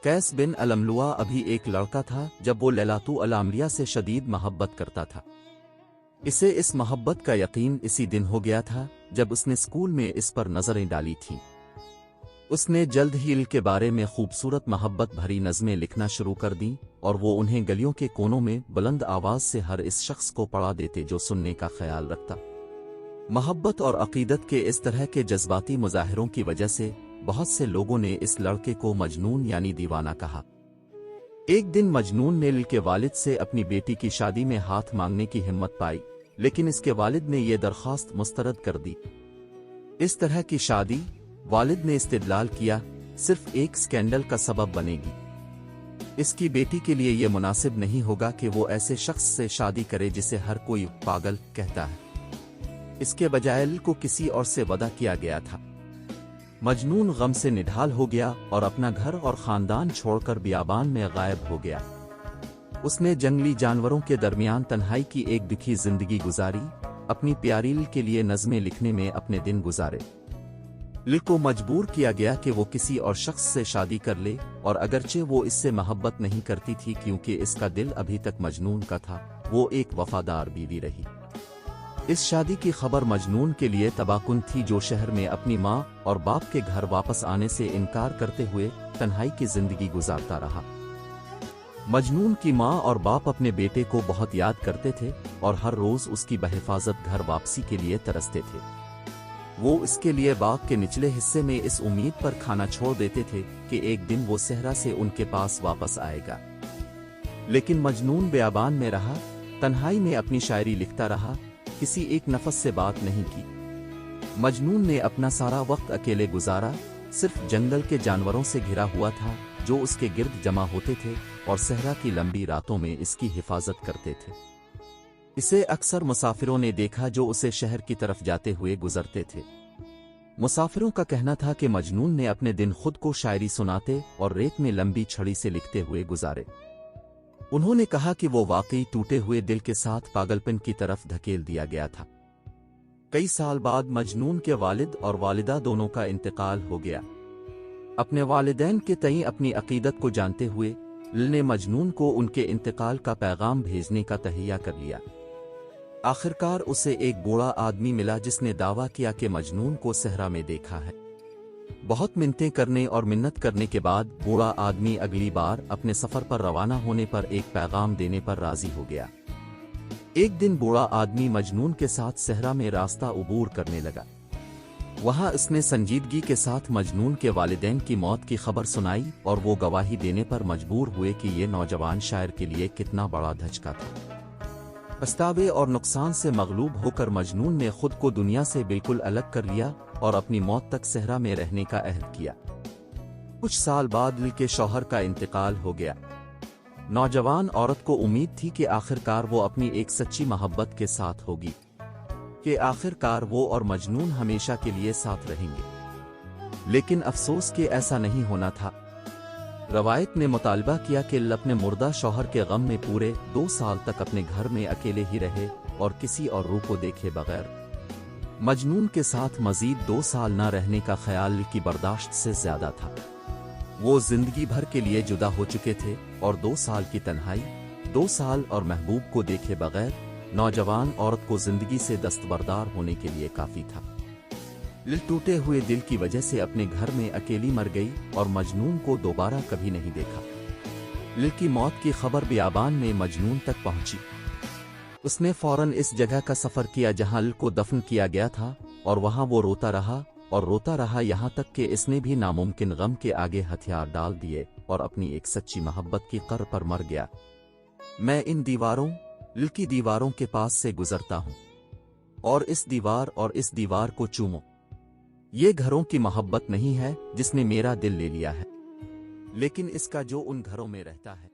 कैस बिन अलमलुआ अभी एक लड़का था जब वो लैलातु अलआमरिया से शदीद मोहब्बत करता था। इसे इस मोहब्बत का यकीन इसी दिन हो गया था जब उसने स्कूल में इस पर नजरें डाली थीं। उसने जल्द ही इल के बारे में खूबसूरत मोहब्बत भरी नज़में लिखना शुरू कर दी और वो उन्हें गलियों के कोनों में बुलंद आवाज से हर इस शख्स को पढ़ा देते जो सुनने का ख्याल रखता। मोहब्बत और अकीदत के इस तरह के जज्बाती मुजाहिरों की वजह से बहुत से लोगों ने इस लड़के को मजनून यानी दीवाना कहा। एक दिन मजनून ने इल के वालिद से अपनी बेटी की शादी में हाथ मांगने की हिम्मत पाई, लेकिन इसके वालिद ने यह दरख्वास्त मुस्तरद कर दी। इस तरह की शादी, वालिद ने इस्तिदलाल किया, सिर्फ एक स्कैंडल का सबब बनेगी। इसकी बेटी के लिए यह मुनासिब नहीं होगा कि वो ऐसे शख्स से शादी करे जिसे हर कोई पागल कहता है। इसके बजाय इल को किसी और से वदा किया गया था। मजनून गम से निढाल हो गया और अपना घर और खानदान छोड़कर बियाबान में गायब हो गया। उसने जंगली जानवरों के दरमियान तन्हाई की एक दुखी जिंदगी गुजारी, अपनी प्यारी लिल के लिए नज़में लिखने में अपने दिन गुजारे। लिल को मजबूर किया गया कि वो किसी और शख्स से शादी कर ले, और अगरचे वो इससे मोहब्बत नहीं करती थी क्योंकि इसका दिल अभी तक मजनून का था, वो एक वफादार बीवी रही। इस शादी की खबर मजनून के लिए तबाकुन थी, जो शहर में अपनी माँ और बाप के घर वापस आने से इनकार करते हुए तन्हाई की जिंदगी गुजारता रहा। मजनून की माँ और बाप अपने बेटे को बहुत याद करते थे और हर रोज उसकी बहिफाजत घर वापसी के लिए तरसते थे। वो इसके लिए बाग के निचले हिस्से में इस उम्मीद पर खाना छोड़ देते थे कि एक दिन वो सहरा से उनके पास वापस आएगा। लेकिन मजनून बियाबान में रहा, तन्हाई में अपनी शायरी लिखता रहा, किसी एक नफस से बात नहीं की। मजनून ने अपना सारा वक्त अकेले गुजारा, सिर्फ जंगल के जानवरों से घिरा हुआ था जो उसके गिर्द जमा होते थे और सहरा की लंबी रातों में इसकी हिफाजत करते थे। इसे अक्सर मुसाफिरों ने देखा जो उसे शहर की तरफ जाते हुए गुजरते थे। मुसाफिरों का कहना था कि मजनून ने अपने दिन खुद को शायरी सुनाते और रेत में लंबी छड़ी से लिखते हुए गुजारे। उन्होंने कहा कि वो वाकई टूटे हुए दिल के साथ पागलपन की तरफ धकेल दिया गया था। कई साल बाद मजनून के वालिद और वालिदा दोनों का इंतकाल हो गया। अपने वालिदैन के तई अपनी अकीदत को जानते हुए लिल ने मजनून को उनके इंतकाल का पैगाम भेजने का तहैया कर लिया। आखिरकार उसे एक बूढ़ा आदमी मिला जिसने दावा किया कि मजनून को सहरा में देखा है। बहुत मिन्नतें करने और मिन्नत करने के बाद बूढ़ा आदमी अगली बार अपने सफर पर रवाना होने पर एक पैगाम देने पर राजी हो गया। एक दिन बूढ़ा आदमी मजनून के साथ सहरा में रास्ता उबूर करने लगा। वहां उसने संजीदगी के साथ मजनून के वालिदैन की मौत की खबर सुनाई और वो गवाही देने पर मजबूर हुए कि ये नौजवान शायर के लिए कितना बड़ा धचका था। पछतावे और नुकसान से मगलूब होकर मजनून ने खुद को दुनिया से बिल्कुल अलग कर लिया और अपनी मौत तक सहरा में रहने का अहद किया। कुछ साल बाद लिल के शौहर का इंतकाल हो गया। नौजवान औरत को उम्मीद थी कि आखिरकार वो अपनी एक सच्ची मोहब्बत के साथ होगी, कि आखिरकार वो और मजनून हमेशा के लिए साथ रहेंगे। लेकिन अफसोस कि ऐसा नहीं होना था। रवायत ने मुतालबा किया कि लिल अपने मुर्दा शौहर के गम में पूरे 2 साल तक अपने घर में अकेले ही रहे और किसी और रूह को देखे बगैर। मजनून के साथ मजीद 2 साल न रहने का ख्याल लिल की बर्दाश्त से ज्यादा था। वो जिंदगी भर के लिए जुदा हो चुके थे और 2 साल की तन्हाई, 2 साल और महबूब को देखे बगैर नौजवान औरत को जिंदगी से दस्तबरदार होने के लिए काफी था। लिल टूटे हुए दिल की वजह से अपने घर में अकेली मर गई और मजनून को दोबारा कभी नहीं देखा। लिल की मौत की खबर बियाबान में मजनून तक पहुंची। उसने फौरन इस जगह का सफर किया जहां लिल को दफन किया गया था और वहां वो रोता रहा यहां तक कि इसने भी नामुमकिन गम के आगे हथियार डाल दिए और अपनी एक सच्ची मोहब्बत की कर पर मर गया। मैं इन दीवारों, लिल की दीवारों के पास से गुजरता हूं और इस दीवार को चूमो। ये घरों की मोहब्बत नहीं है जिसने मेरा दिल ले लिया है, लेकिन इसका जो उन घरों में रहता है।